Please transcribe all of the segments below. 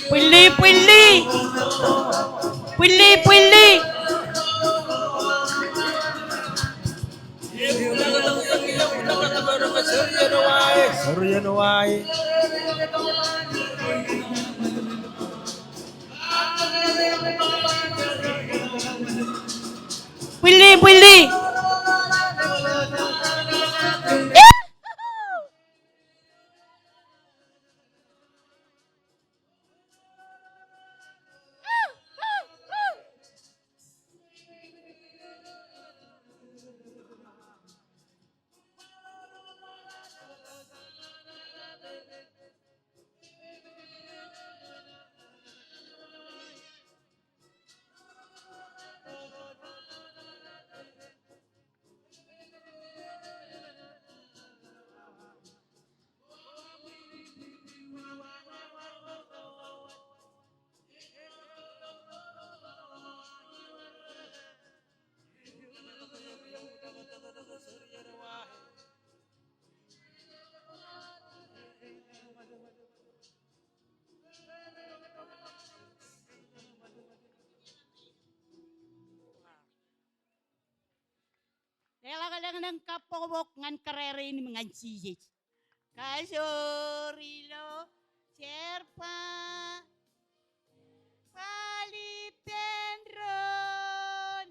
Pili, pili. Pili, pili. Pili, pili. Dela kadang-kadang kapok ngan karere ini mengaji. Kasorilo serpa palipendron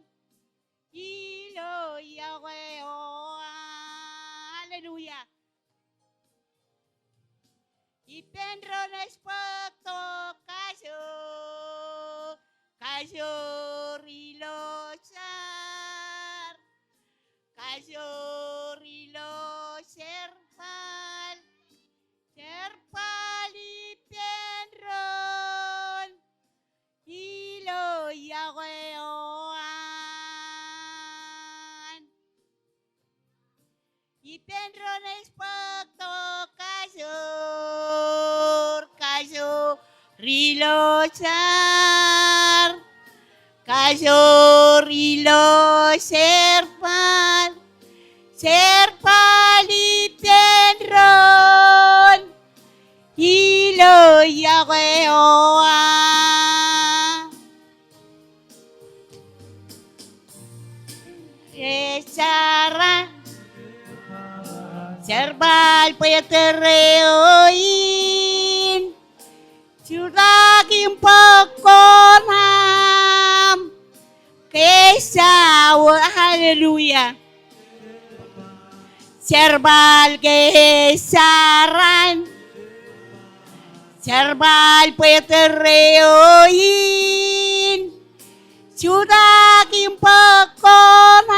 Hilo Yahweh oh haleluya. Ipendron espakto kasorilo sar kasorilo serpal ipendron Hilo Yahweh oan ipendron espakto kasorilo sar kasorilo serpal ipendron Hilo Yahweh oan Esara Serbal petereoin Suragim pekonam Kesawa haleluya Serbal kesaran Serbal petereoin Suragim pekonam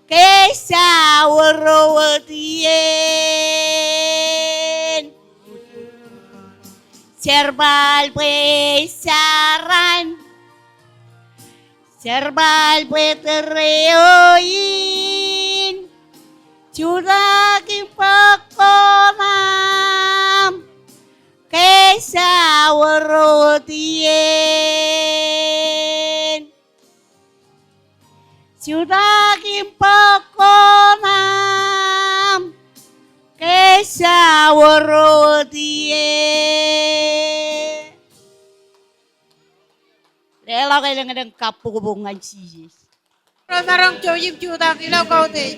Kesawarawatien Serbal besaran Serbal petereoin Suragim pekonam Kesawarawatien Suragim pekonam Kesawarawatien Rela kadang-kadang kapok hubungan sih. Marang Joyim Judak ilaw kau te.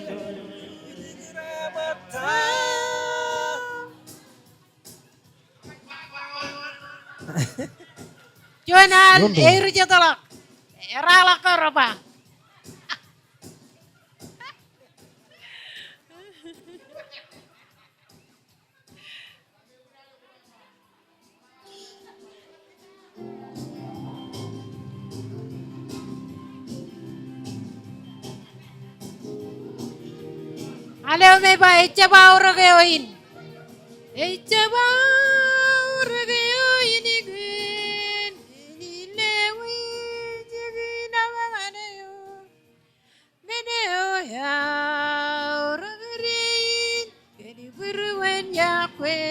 Jonan eru jatolak. Erala korba. Alaw may ba itchabaw ragayoin. Itchabaw ragayoin igin. Inilewi jigin amanayo. Meneo ya ragayin. Kini buruan yakwe.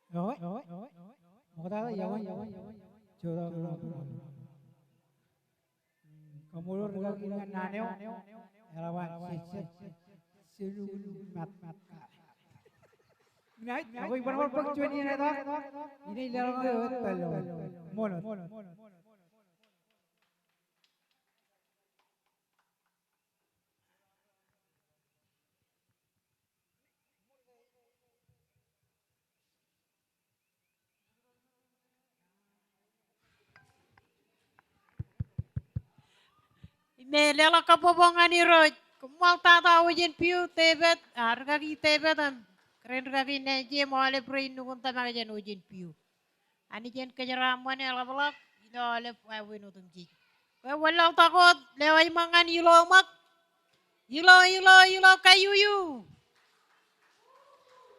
Muktada yawan jodoh kamulur kagingan naneo elawan silu mat Night, ako iba naman pag-join niya na ito. Inilang ko yun, talo. Monot. Melela kapobongan ni Roj. Kumal tata ujen piu tebet. Harga ki tebet an. Keren kaki neje mo ale prin nukun tamang jen ujen piu. Ani jen kejeramuan ala balak. Ino ale win utung ji. Walau takut lewai mangan ilo mak. Hilo kayuyu.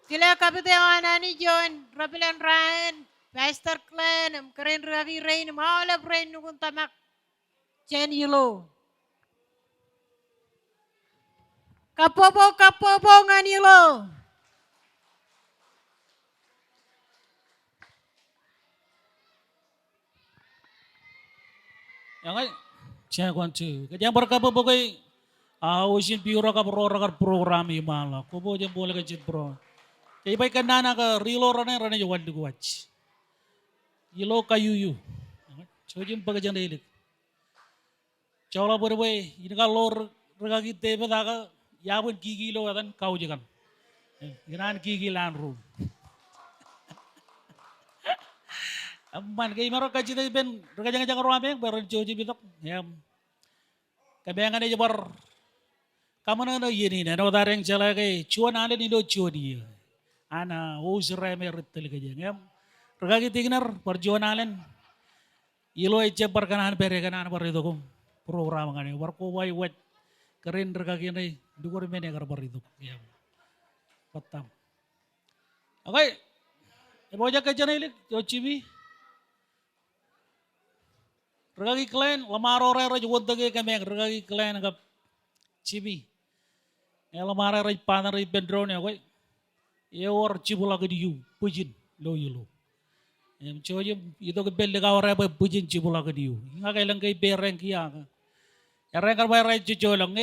Sila kapitiwan ni John, Rabilan Ryan, Pastor Clan, keren ragi rain, maulap rain nukun tamak. Chen hilo. Kapopo ngan hilo. Yang ay siya kwantu. Kaya berkapa bagai usin piura ka program imala. Kubo jam boleh kecil bro. Kaya baik kanana ka rilo rane jawan di watch. Ilo kayuyu. Chojim pagajan delik. Chawla berwe ini kalau regagi tebe daga yabun gigi lo adan kau jagan. Ginan gigi lan room. Amman kay maro ka chita ben regajang jang ruame baron choji bitok. Yam. Kabengan aja bar kamana na yini na no dareng chala kay chuan ale ni do chodi. Ana usre me ritel kajang. Yam. Regagi tignar perjuan alen. Ilo eche barkanan pere kanan barido ko program ngane war ko wai wet keren regagi nay dugur mene kar barido. Yam. Patam. Okay. Eboja ka janailik chochibi. Regagi klan lamaro re juwontage kami regagi klan agap chibi. Lamaro re pana re bendrone agoi. Or chibula ke diu pujin lo yulo. Em choje itu ke belle ka ora pujin chibula ke diu. Nga kailang kay bereng kiya ka. Ereng kar bay re chicholang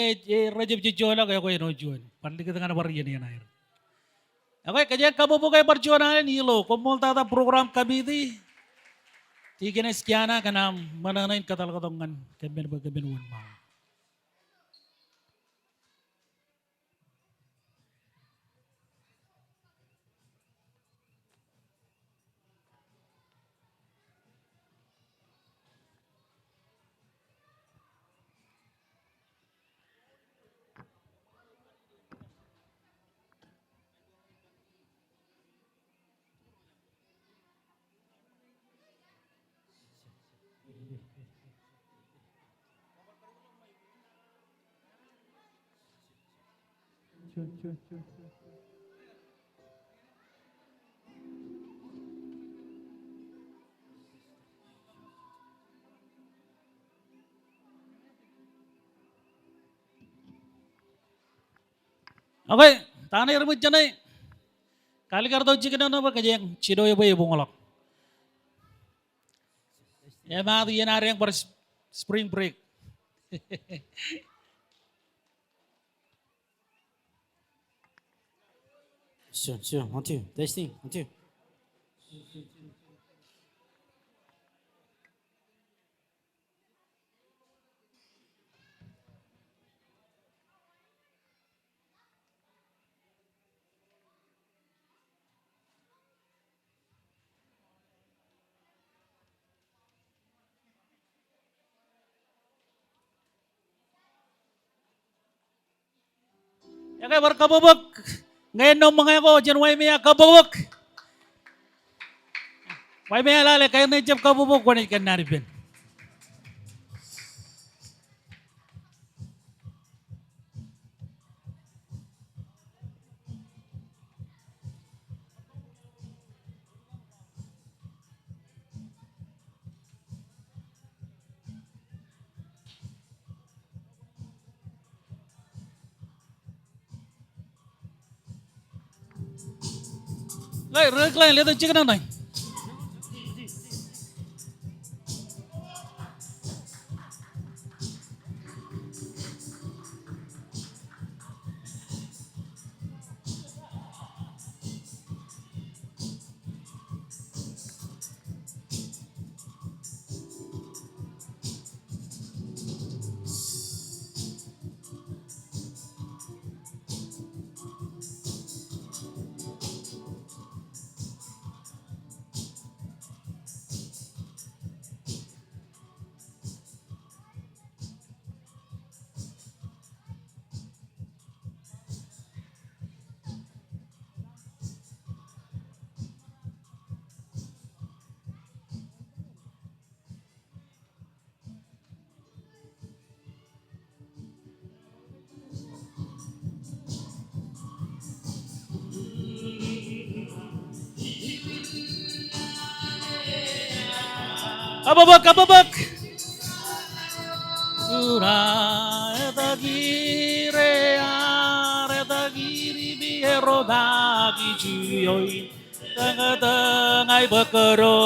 rejib chicholang kay ko no juan. Pandi kita ngana bariyan yan air. Okay, kaya kamu po kayo perjuangan Hilo. Kumulta ta program kami di. Tiga sekian karena mengenai kata-katongan kebenuan mau. Chun. Okay, tanah irbut janai. Kali kartu cikin apa kajeng cido ibu ngolok. Ya mah yang hari yang spring break. Sure. 1, 2. Testing. 1, 2. Ya kayak berkabubuk. Ngayon nung mga ko, dyan way may kabubuk. Way may alala, kayo na dyan kabubuk, wanay ka naripin. Lai, reklan, lihat chicken na. Kababak. Sura etagire etagiri biero dagi juyoi tengai bekero.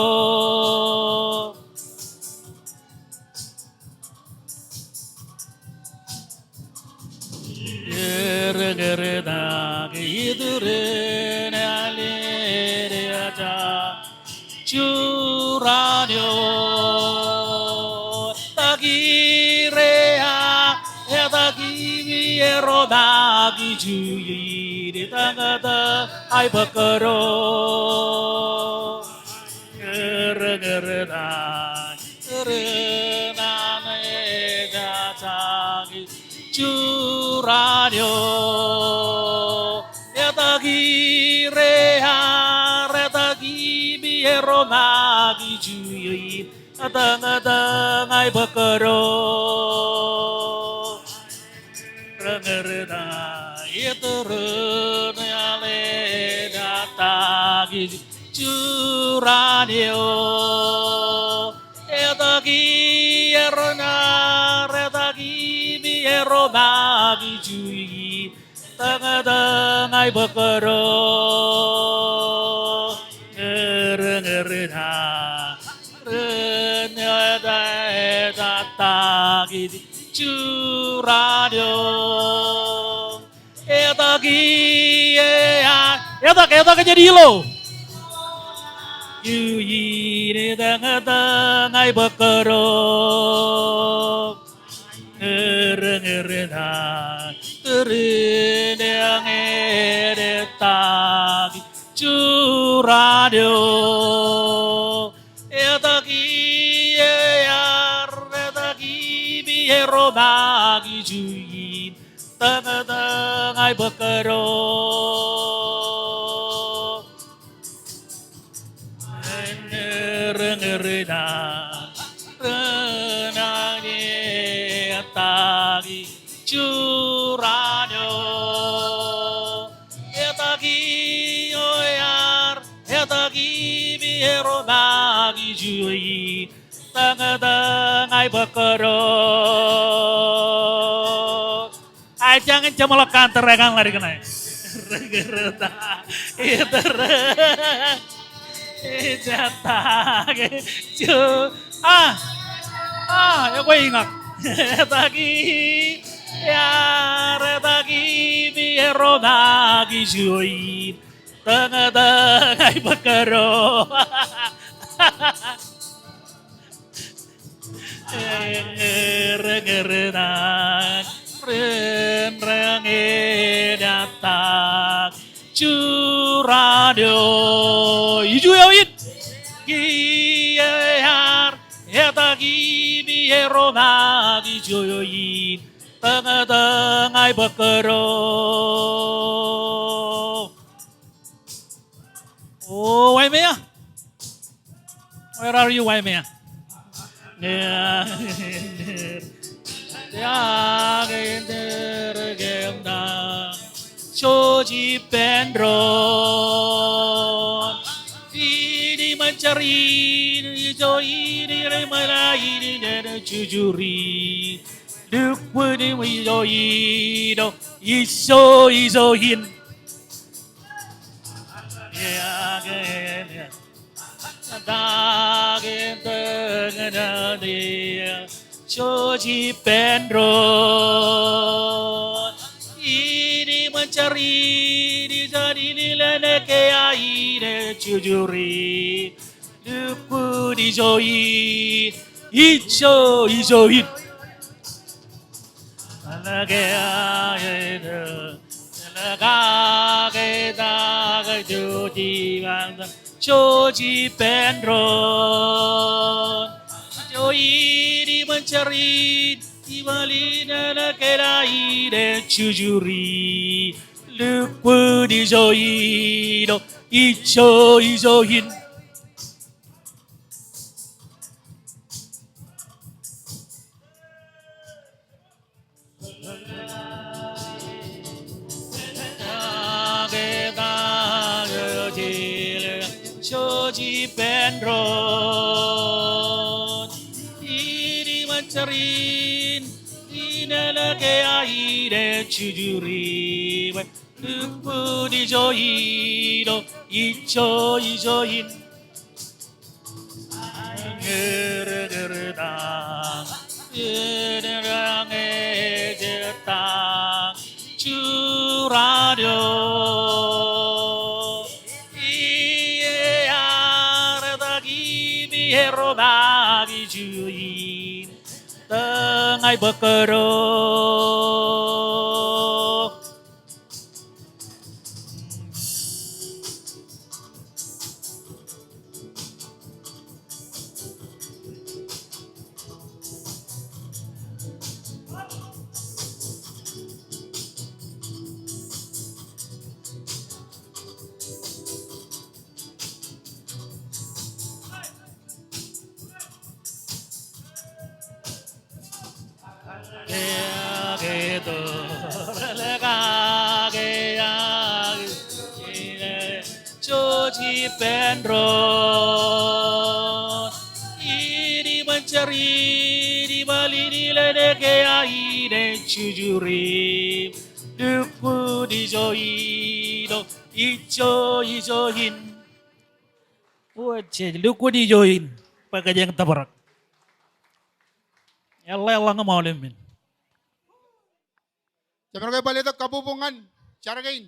Gere dagi idure alere aja curanyo tagirea etagi biero dagi juyoi di tengah ai bekero. Gere dagi curanyo etagi reha retagi biero nagi juyoi tengah ai bekero. Rengerda iturun ale datagi curanyo etagi erona retagi biero nagi juyoi tengah ai bekero. Rengerda datagi curanyo etagi etak jadi Hilo yuyi di tengah ai bekero. Ngerena yang etagi curanyo etagi biero nagi juyoi tengah ai bekero. Ngerena renani etagi curanyo etagi etagi biero nagi juyoi tengah ai bekero. Ay jangan cemolokan teregang lari kena. Regereta itu jatah cu ya gue ingat tagi ya retagi biero nagi juyoi tengah ai bekero. Rengerena renrange datang curanyo ijuyoit giar etagi biero nagi juyoi tengah ai bekero. Oh, Waimea, where are you, Waimea? Ya, Soji Pendron ini mencari joi ini remai ini dan jujuri duk puni joi do iso hin ya gen da gen dengan dia Soji Pendron ini mencari di jadi nilai kaya jujuri lupu di joi ijo hit alagaya alagaya jodi bang Soji Pendron joi di mencari di balina kerai de jujuri lupu di joi do ijo hin Soji Pendron mancarin inelake aire chujuri lupu di joiro icho ijoin gergerang gergerang getang curadio iye aradagi bihero bagi juin tengai bekero Pendron ini mencari di bali di ledeke aire cujuri duku di joino ijo ijoin wajah duku di join pakai yang tabrak Allah ngamaulin Jaman kayo balito kapupungan. Charagain.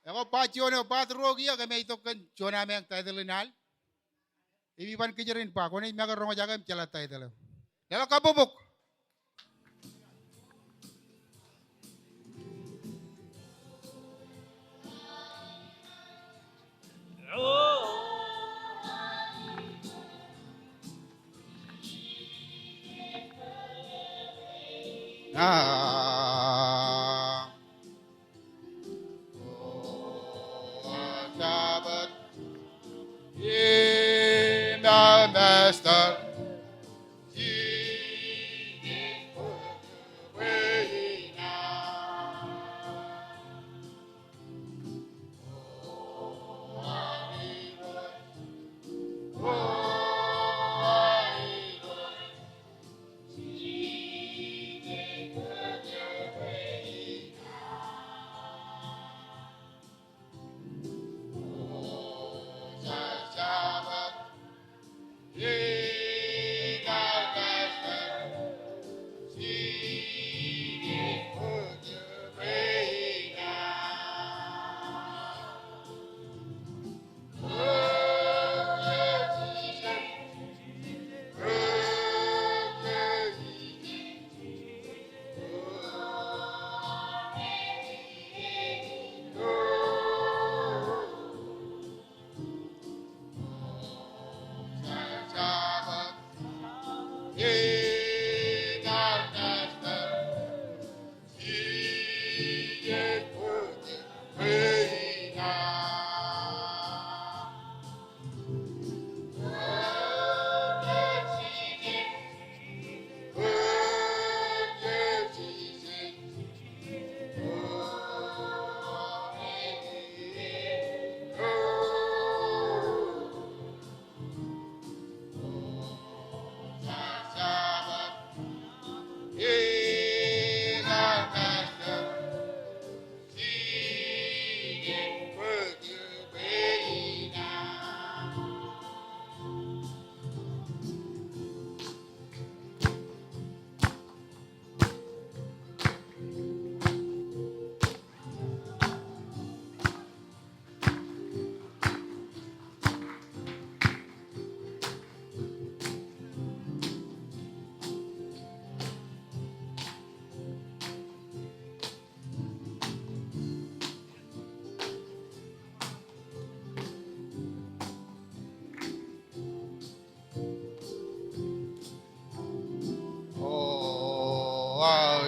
Ako pa Jono pa trogi ya kami ito kan Jona me ang title nal. Ibiban kijarin pa ko ni maga rongo jagam chala title. Lalo kapupuk. Ah. Sabbath in the master.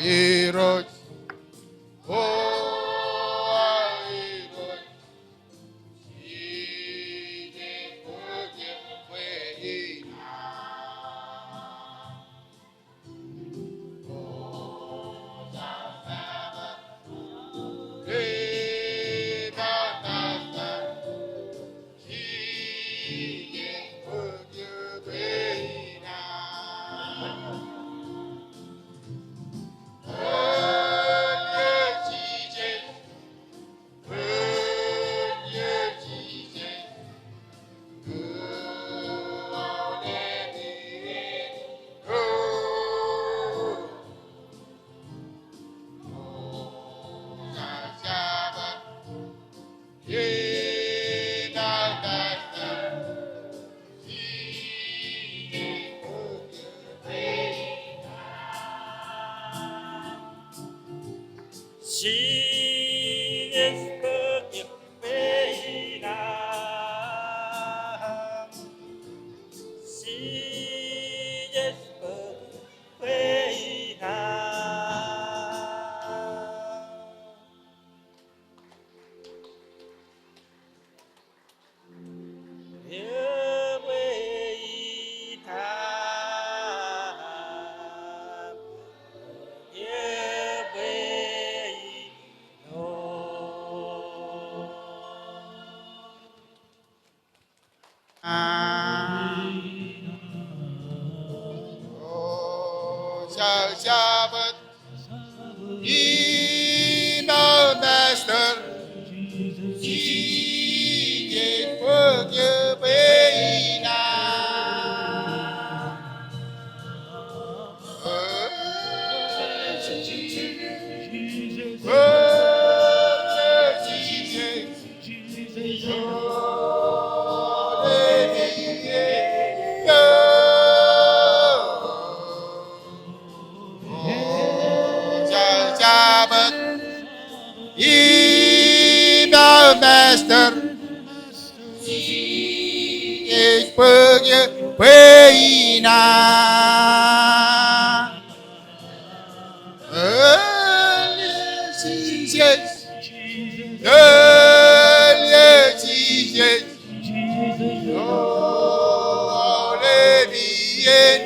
Hilo. Sabbath, email master, Jesus, forgive me now. Sabbath, email master, Jesus, forgive me now. Jesus, Jesus, oh, let me in.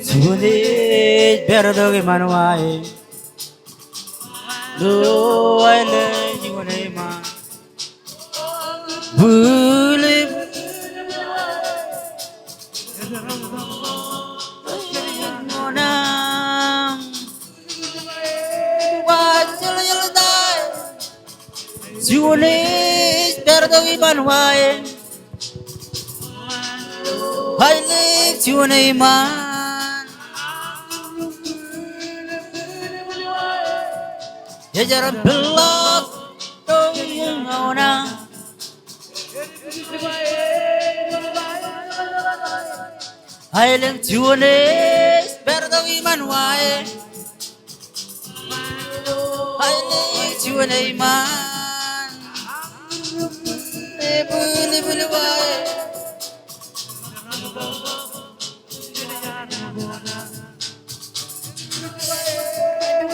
Sulit berdogi manuai. Lo aile jingone ma. Buli monang. Wajil jil dai. Sulit berdogi manuai. Aile jingone ma. Jajaran belak dong ngona. Ailen tunes berdong iman wae. Ailen tune iman. Buli buli wae.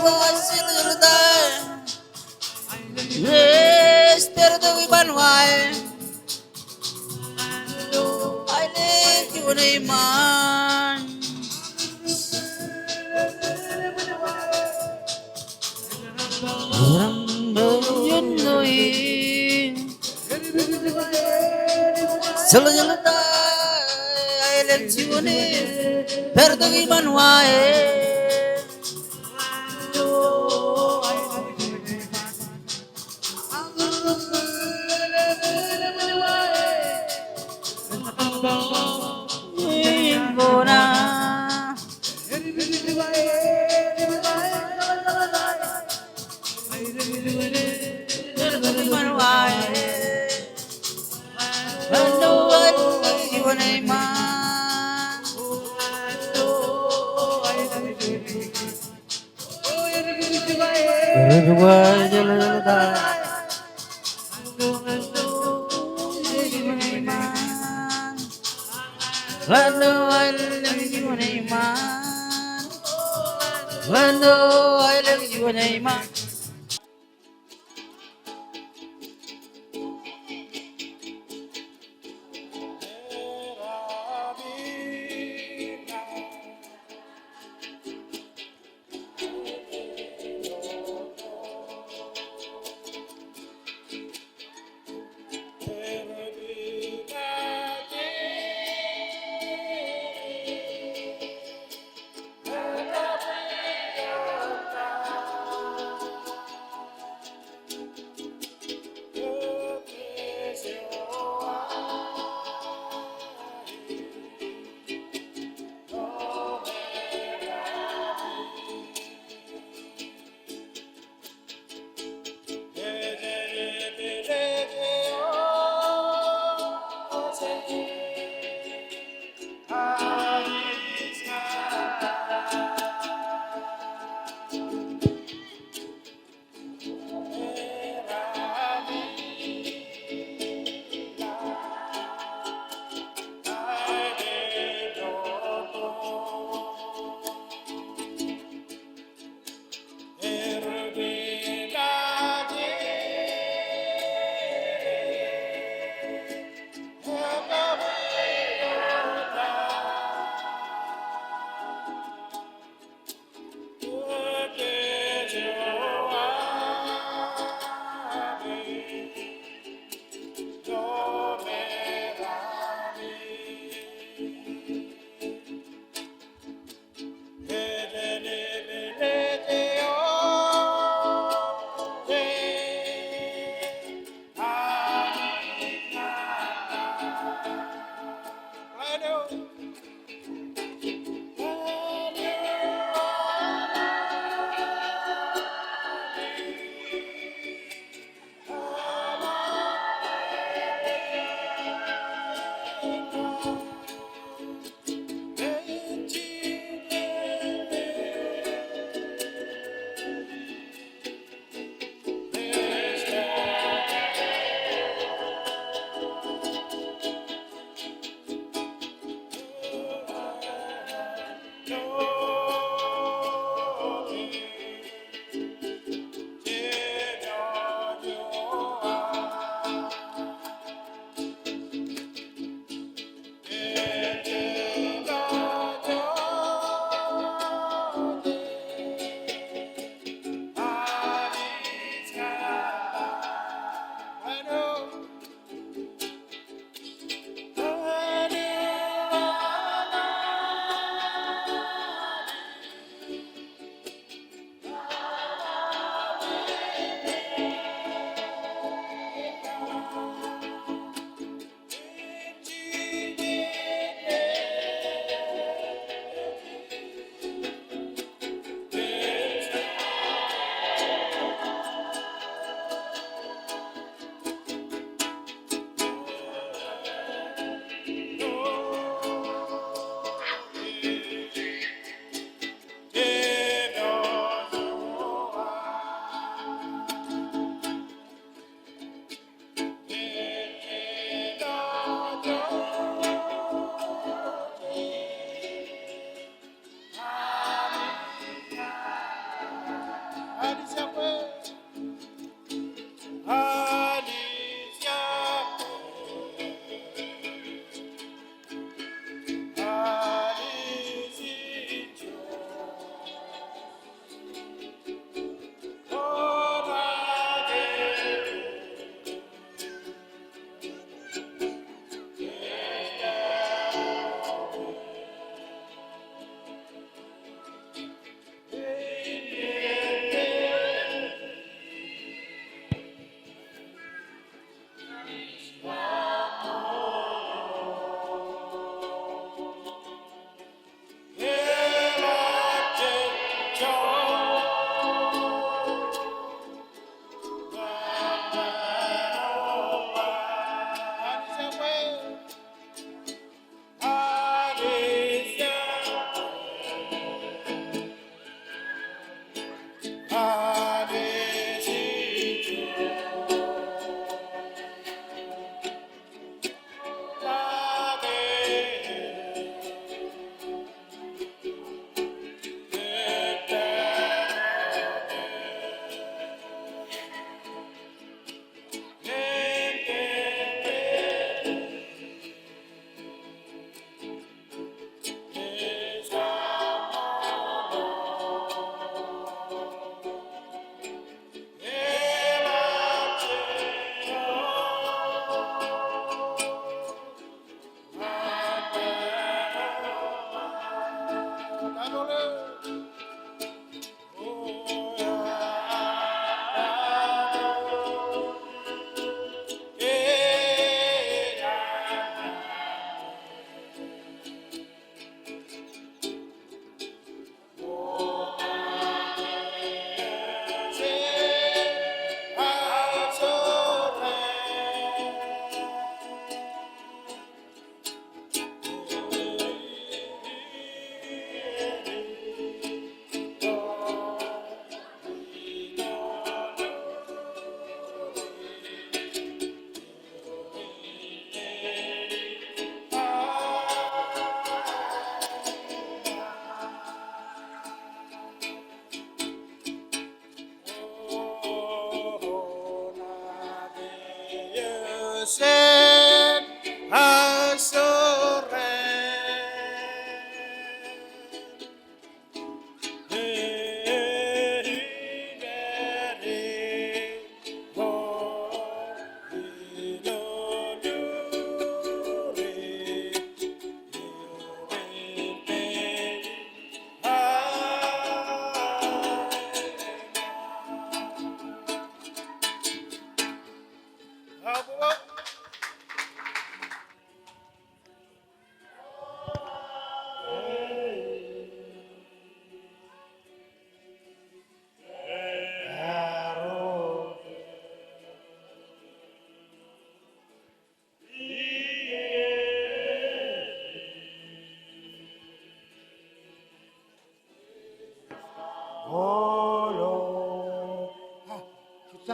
Wasil yurdai. Yes berdong iman wae. Ailen tune iman. Orang bayun noi. Solo yurdai. Ailen tune berdong iman wae. Kona. I love you, Neymar.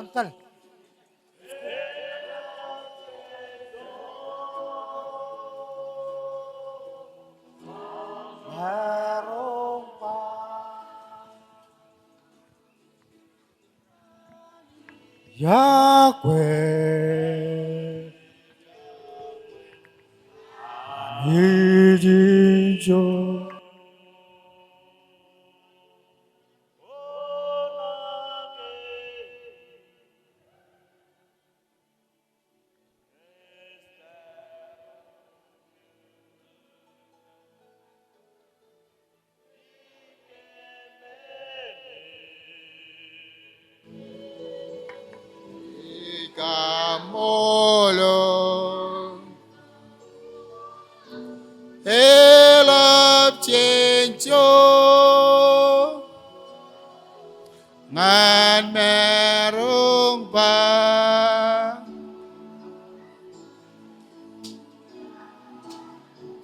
tangkal. Merong pa. Yahweh, 이진조. Ikamolo elap chencho ngan merong ba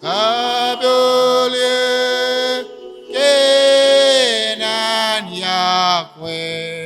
kabulye kenan Yahweh